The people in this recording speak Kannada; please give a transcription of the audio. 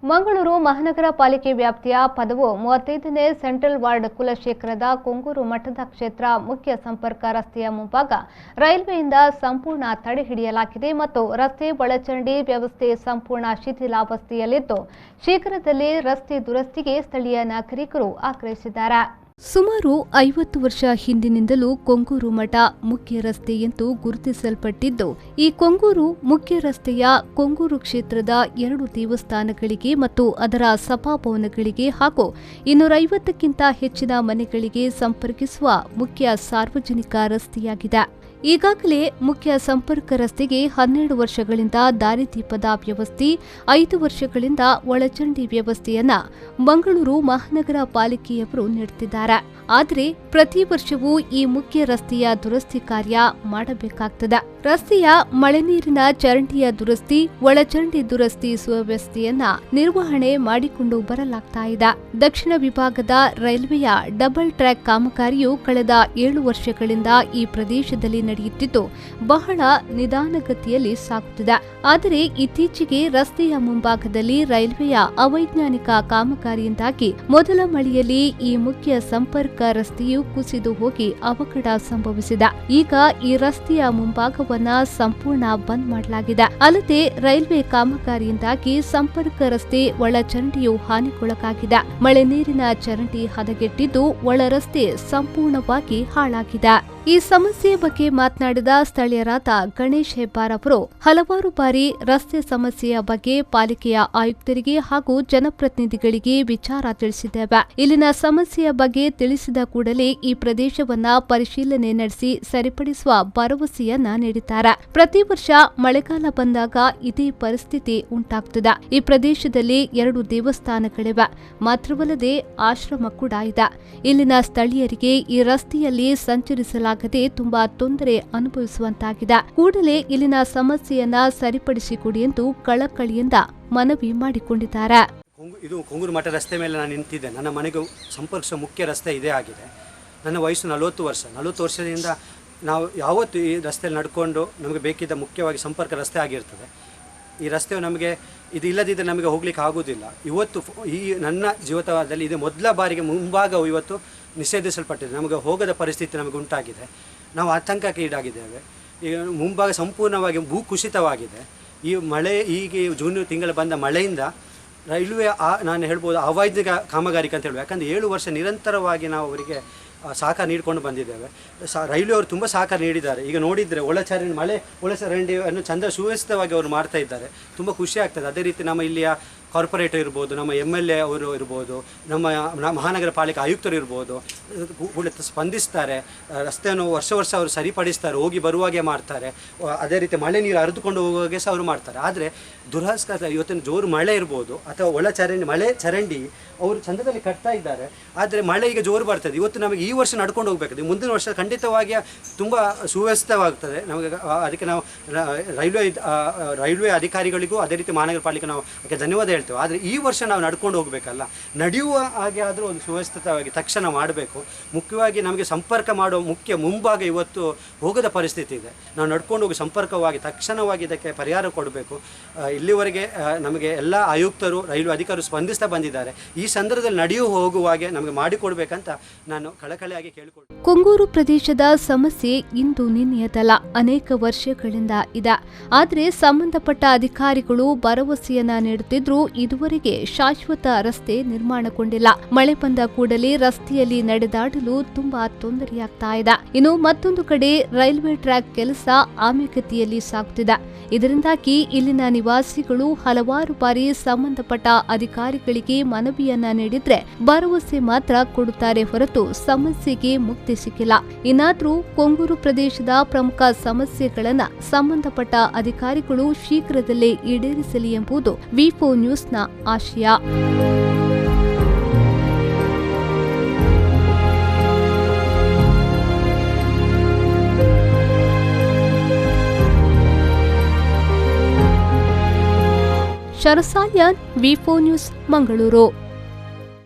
ಮಂಗಳೂರು ಮಹಾನಗರ ಪಾಲಿಕೆ ವ್ಯಾಪ್ತಿಯ ಪದವು 35ನೇ ಸೆಂಟ್ರಲ್ ವಾರ್ಡ್ ಕುಲಶೇಖರದ ಕೊಂಗೂರು ಮಠದ ಕ್ಷೇತ್ರ ಮುಖ್ಯ ಸಂಪರ್ಕ ರಸ್ತೆಯ ಮುಂಭಾಗ ರೈಲ್ವೆಯಿಂದ ಸಂಪೂರ್ಣ ತಡೆ ಹಿಡಿಯಲಾಗಿದೆ ಮತ್ತು ರಸ್ತೆ ಒಳಚರಂಡಿ ವ್ಯವಸ್ಥೆ ಸಂಪೂರ್ಣ ಶಿಥಿಲಾವಸ್ಥೆಯಲ್ಲಿದ್ದು ಶೀಘ್ರದಲ್ಲೇ ರಸ್ತೆ ದುರಸ್ತಿಗೆ ಸ್ಥಳೀಯ ನಾಗರಿಕರು ಆಗ್ರಹಿಸಿದ್ದಾರೆ. ಸುಮಾರು 50 ವರ್ಷ ಹಿಂದಿನಿಂದಲೂ ಕೊಂಗೂರು ಮಠ ಮುಖ್ಯ ರಸ್ತೆ ಎಂದು ಗುರುತಿಸಲ್ಪಟ್ಟಿದ್ದು, ಈ ಕೊಂಗೂರು ಮುಖ್ಯ ರಸ್ತೆಯ ಕೊಂಗೂರು ಕ್ಷೇತ್ರದ 2 ದೇವಸ್ಥಾನಗಳಿಗೆ ಮತ್ತು ಅದರ ಸಭಾಭವನಗಳಿಗೆ ಹಾಗೂ 250ಕ್ಕಿಂತ ಹೆಚ್ಚಿನ ಮನೆಗಳಿಗೆ ಸಂಪರ್ಕಿಸುವ ಮುಖ್ಯ ಸಾರ್ವಜನಿಕ ರಸ್ತೆಯಾಗಿದೆ. ಈಗಾಗಲೇ ಮುಖ್ಯ ಸಂಪರ್ಕ ರಸ್ತೆಗೆ 12 ವರ್ಷಗಳಿಂದ ದಾರಿದೀಪದ ವ್ಯವಸ್ಥೆ, 5 ವರ್ಷಗಳಿಂದ ಒಳಚರಂಡಿ ವ್ಯವಸ್ಥೆಯನ್ನ ಮಂಗಳೂರು ಮಹಾನಗರ ಪಾಲಿಕೆಯವರು ನೀಡುತ್ತಿದ್ದಾರೆ. ಆದರೆ ಪ್ರತಿ ವರ್ಷವೂ ಈ ಮುಖ್ಯ ರಸ್ತೆಯ ದುರಸ್ತಿ ಕಾರ್ಯ ಮಾಡಬೇಕಾಗ್ತದೆ. ರಸ್ತೆಯ ಮಳೆ ನೀರಿನ ಚರಂಡಿಯ ದುರಸ್ತಿ, ಒಳಚರಂಡಿ ದುರಸ್ತಿ ಸುವ್ಯವಸ್ಥೆಯನ್ನ ನಿರ್ವಹಣೆ ಮಾಡಿಕೊಂಡು ಬರಲಾಗ್ತಾ ಇದೆ. ದಕ್ಷಿಣ ವಿಭಾಗದ ರೈಲ್ವೆಯ ಡಬಲ್ ಟ್ರ್ಯಾಕ್ ಕಾಮಗಾರಿಯು ಕಳೆದ 7 ವರ್ಷಗಳಿಂದ ಈ ಪ್ರದೇಶದಲ್ಲಿ ನಡೆಯುತ್ತಿದ್ದು ಬಹಳ ನಿಧಾನಗತಿಯಲ್ಲಿ ಸಾಗುತ್ತಿದೆ. ಆದರೆ ಇತ್ತೀಚೆಗೆ ರಸ್ತೆಯ ಮುಂಭಾಗದಲ್ಲಿ ರೈಲ್ವೆಯ ಅವೈಜ್ಞಾನಿಕ ಕಾಮಗಾರಿಯಿಂದಾಗಿ ಮೊದಲ ಮಳೆಯಲ್ಲಿ ಈ ಮುಖ್ಯ ಸಂಪರ್ಕ ರಸ್ತೆಯು ಕುಸಿದು ಹೋಗಿ ಅವಘಡ ಸಂಭವಿಸಿದೆ. ಈಗ ಈ ರಸ್ತೆಯ ಮುಂಭಾಗವನ್ನ ಸಂಪೂರ್ಣ ಬಂದ್ ಮಾಡಲಾಗಿದೆ. ಅಲ್ಲದೆ ರೈಲ್ವೆ ಕಾಮಗಾರಿಯಿಂದಾಗಿ ಸಂಪರ್ಕ ರಸ್ತೆ ಒಳಚರಂಡಿಯು ಹಾನಿಗೊಳಗಾಗಿದೆ. ಮಳೆ ನೀರಿನ ಚರಂಡಿ ಹದಗೆಟ್ಟಿದ್ದು ಒಳ ರಸ್ತೆ ಸಂಪೂರ್ಣವಾಗಿ ಹಾಳಾಗಿದೆ. ಈ ಸಮಸ್ಯೆ ಬಗ್ಗೆ ಮಾತನಾಡಿದ ಸ್ಥಳೀಯರಾದ ಗಣೇಶ್ ಹೆಬ್ಬಾರ್ ಅವರು ಹಲವಾರು ಬಾರಿ ರಸ್ತೆ ಸಮಸ್ಯೆಯ ಬಗ್ಗೆ ಪಾಲಿಕೆಯ ಆಯುಕ್ತರಿಗೆ ಹಾಗೂ ಜನಪ್ರತಿನಿಧಿಗಳಿಗೆ ವಿಚಾರ ತಿಳಿಸಿದ್ದೇವೆ. ಇಲ್ಲಿನ ಸಮಸ್ಯೆಯ ಬಗ್ಗೆ ತಿಳಿಸಿದ ಕೂಡಲೇ ಈ ಪ್ರದೇಶವನ್ನ ಪರಿಶೀಲನೆ ನಡೆಸಿ ಸರಿಪಡಿಸುವ ಭರವಸೆಯನ್ನ ನೀಡಿದ್ದಾರೆ. ಪ್ರತಿ ವರ್ಷ ಮಳೆಗಾಲ ಬಂದಾಗ ಇದೇ ಪರಿಸ್ಥಿತಿ ಉಂಟಾಗ್ತದೆ. ಈ ಪ್ರದೇಶದಲ್ಲಿ 2 ದೇವಸ್ಥಾನಗಳಿವೆ. ಮಾತ್ರವಲ್ಲದೆ ಆಶ್ರಮ ಕೂಡ ಇದೆ. ಇಲ್ಲಿನ ಸ್ಥಳೀಯರಿಗೆ ಈ ರಸ್ತೆಯಲ್ಲಿ ಸಂಚರಿಸಲಾಗದೆ ತುಂಬಾ ತೊಂದರೆ ಅನುಭವಿಸುವಂತಾಗಿದೆ. ಕೂಡಲೇ ಇಲ್ಲಿನ ಸಮಸ್ಯೆಯನ್ನ ಸರಿಪಡಿಸಿಕೊಡಿ ಎಂದು ಕಳಕಳಿಯಿಂದ ಮನವಿ ಮಾಡಿಕೊಂಡಿದ್ದಾರೆ. ಇದು ಕೊಂಗೂರು ಮಠ ರಸ್ತೆ ಮೇಲೆ ನಾನು ನಿಂತಿದ್ದೆ. ನನ್ನ ಮನೆಗೆ ಸಂಪರ್ಕಿಸುವ ಮುಖ್ಯ ರಸ್ತೆ ಇದೇ ಆಗಿದೆ. ನನ್ನ ವಯಸ್ಸು 40 ವರ್ಷ. 40 ವರ್ಷದಿಂದ ನಾವು ಯಾವತ್ತು ಈ ರಸ್ತೆಯಲ್ಲಿ ನಡ್ಕೊಂಡು ನಮಗೆ ಬೇಕಿದ್ದ ಮುಖ್ಯವಾಗಿ ಸಂಪರ್ಕ ರಸ್ತೆ ಆಗಿರ್ತದೆ. ಈ ರಸ್ತೆಯು ನಮಗೆ ಇದು ಇಲ್ಲದಿದ್ದರೆ ನಮಗೆ ಹೋಗ್ಲಿಕ್ಕೆ ಆಗೋದಿಲ್ಲ. ಇವತ್ತು ಈ ನನ್ನ ಜೀವಿತದಲ್ಲಿ ಇದು ಮೊದಲ ಬಾರಿಗೆ ಮುಂಭಾಗವು ಇವತ್ತು ನಿಷೇಧಿಸಲ್ಪಟ್ಟಿದೆ. ನಮಗೆ ಹೋಗದ ಪರಿಸ್ಥಿತಿ ನಮಗೆ ಉಂಟಾಗಿದೆ. ನಾವು ಆತಂಕಕ್ಕೆ ಈಡಾಗಿದ್ದೇವೆ. ಈಗ ಮುಂಭಾಗ ಸಂಪೂರ್ಣವಾಗಿ ಭೂಕುಸಿತವಾಗಿದೆ. ಈ ಮಳೆ ಈಗ ಜೂನ್ ತಿಂಗಳು ಬಂದ ಮಳೆಯಿಂದ ರೈಲ್ವೆ ನಾನು ಹೇಳ್ಬೋದು ಅವೈಜ್ಞಾನಿಕ ಕಾಮಗಾರಿಕೆ ಅಂತ ಹೇಳ್ಬೋದು. ಯಾಕಂದರೆ 7 ವರ್ಷ ನಿರಂತರವಾಗಿ ನಾವು ಅವರಿಗೆ ಸಹಕಾರ ನೀಡಿಕೊಂಡು ಬಂದಿದ್ದೇವೆ. ರೈಲ್ವೆ ಅವರು ತುಂಬ ಸಹಕಾರ ನೀಡಿದ್ದಾರೆ. ಈಗ ನೋಡಿದರೆ ಒಳಚರಂಡಿಯನ್ನು ಚಂದ ಸುವ್ಯವಸ್ಥಿತವಾಗಿ ಅವರು ಮಾಡ್ತಾ ಇದ್ದಾರೆ. ತುಂಬ ಖುಷಿ ಆಗ್ತದೆ. ಅದೇ ರೀತಿ ನಮ್ಮ ಇಲ್ಲಿಯ ಕಾರ್ಪೊರೇಟರ್ ಇರ್ಬೋದು, ನಮ್ಮ MLA ಅವರು ಇರ್ಬೋದು, ನಮ್ಮ ಮಹಾನಗರ ಪಾಲಿಕೆ ಆಯುಕ್ತರು ಇರ್ಬೋದು, ಕೂಡ ಸ್ಪಂದಿಸ್ತಾರೆ. ರಸ್ತೆಯನ್ನು ವರ್ಷ ಅವರು ಸರಿಪಡಿಸ್ತಾರೆ, ಹೋಗಿ ಬರುವಾಗೆ ಮಾಡ್ತಾರೆ. ಅದೇ ರೀತಿ ಮಳೆ ನೀರು ಹರಿದುಕೊಂಡು ಹೋಗುವಾಗೆ ಸಹ ಅವರು ಮಾಡ್ತಾರೆ. ಆದರೆ ದುರಸ್ಕಾರ ಇವತ್ತಿನ ಜೋರು ಮಳೆ ಇರ್ಬೋದು ಅಥವಾ ಮಳೆ ಚರಂಡಿ ಅವರು ಚಂದದಲ್ಲಿ ಕಟ್ತಾ ಇದ್ದಾರೆ. ಆದರೆ ಮಳೆ ಈಗ ಜೋರು ಬರ್ತದೆ. ಇವತ್ತು ನಮಗೆ ಈ ವರ್ಷ ನಡ್ಕೊಂಡು ಹೋಗಬೇಕಾದ್ರೆ ಮುಂದಿನ ವರ್ಷ ಖಂಡಿತವಾಗಿ ತುಂಬ ಸುವ್ಯವಸ್ಥಿತವಾಗ್ತದೆ ನಮಗೆ. ಅದಕ್ಕೆ ನಾವು ರೈಲ್ವೆ ಅಧಿಕಾರಿಗಳಿಗೂ ಅದೇ ರೀತಿ ಮಹಾನಗರ ಪಾಲಿಕೆ ನಾವು ಅದಕ್ಕೆ ಧನ್ಯವಾದ ಹೇಳ್ತೇವೆ. ಆದರೆ ಈ ವರ್ಷ ನಾವು ನಡ್ಕೊಂಡು ಹೋಗಬೇಕಲ್ಲ, ನಡೆಯುವ ಹಾಗೆ ಆದರೂ ಒಂದು ಸುವ್ಯವಸ್ಥಿತವಾಗಿ ತಕ್ಷಣ ಮಾಡಬೇಕು. ಮುಖ್ಯವಾಗಿ ನಮಗೆ ಸಂಪರ್ಕ ಮಾಡುವ ಮುಖ್ಯ ಮುಂಭಾಗ ಇವತ್ತು ಹೋಗದ ಪರಿಸ್ಥಿತಿ ಇದೆ. ನಾವು ನಡ್ಕೊಂಡು ಹೋಗಿ ಸಂಪರ್ಕವಾಗಿ ತಕ್ಷಣವಾಗಿ ಇದಕ್ಕೆ ಪರಿಹಾರ ಕೊಡಬೇಕು. ಇಲ್ಲಿವರೆಗೆ ನಮಗೆ ಎಲ್ಲ ಆಯುಕ್ತರು ರೈಲ್ವೆ ಅಧಿಕಾರಿಗಳು ಸ್ಪಂದಿಸ್ತಾ ಬಂದಿದ್ದಾರೆ. ಈ ಸಂದರ್ಭದಲ್ಲಿ ನಡೆಯು ಹೋಗುವಾಗೆ ನಮಗೆ ಮಾಡಿಕೊಡ್ಬೇಕಂತ ನಾನು ಕಳಕಳಿಯಾಗಿ ಕೇಳಿಕೊಳ್ಳುತ್ತೇನೆ. ಕೊಂಗೂರು ಪ್ರದೇಶದ ಸಮಸ್ಯೆ ಇಂದು ನಿನ್ನೆಯದಲ್ಲ, ಅನೇಕ ವರ್ಷಗಳಿಂದ ಇದೆ. ಆದರೆ ಸಂಬಂಧಪಟ್ಟ ಅಧಿಕಾರಿಗಳು ಭರವಸೆಯನ್ನ ನೀಡುತ್ತಿದ್ರೂ ಇದುವರೆಗೆ ಶಾಶ್ವತ ರಸ್ತೆ ನಿರ್ಮಾಣಗೊಂಡಿಲ್ಲ. ಮಳೆ ಬಂದ ಕೂಡಲೇ ರಸ್ತೆಯಲ್ಲಿ ನಡೆದಾಡಲು ತುಂಬಾ ತೊಂದರೆಯಾಗ್ತಾ ಇದೆ. ಇನ್ನು ಮತ್ತೊಂದು ಕಡೆ ರೈಲ್ವೆ ಟ್ರ್ಯಾಕ್ ಕೆಲಸ ಆಮೆಗತಿಯಲ್ಲಿ ಸಾಗುತ್ತಿದೆ. ಇದರಿಂದಾಗಿ ಇಲ್ಲಿನ ನಿವಾಸಿಗಳು ಹಲವಾರು ಬಾರಿ ಸಂಬಂಧಪಟ್ಟ ಅಧಿಕಾರಿಗಳಿಗೆ ಮನವಿಯನ್ನ ನೀಡಿದ್ರೆ ಭರವಸೆ ಮಾತ್ರ ಕೊಡುತ್ತಾರೆ ಹೊರತು ಸಮಸ್ಯೆಗೆ ಮುಕ್ತಿ ಸಿಕ್ಕಿಲ್ಲ. ಇನ್ನಾದ್ರೂ ಕೊಂಗೂರು ಪ್ರದೇಶದ ಪ್ರಮುಖ ಸಮಸ್ಯೆಗಳನ್ನ ಸಂಬಂಧಪಟ್ಟ ಅಧಿಕಾರಿಗಳು ಶೀಘ್ರದಲ್ಲೇ ಈಡೇರಿಸಲಿ ಎಂಬುದು V4 ನ್ಯೂಸ್ನ ಆಶಯ. ಶರಸಾಲ್ಯಾನ್ V4 ನ್ಯೂಸ್ ಮಂಗಳೂರು.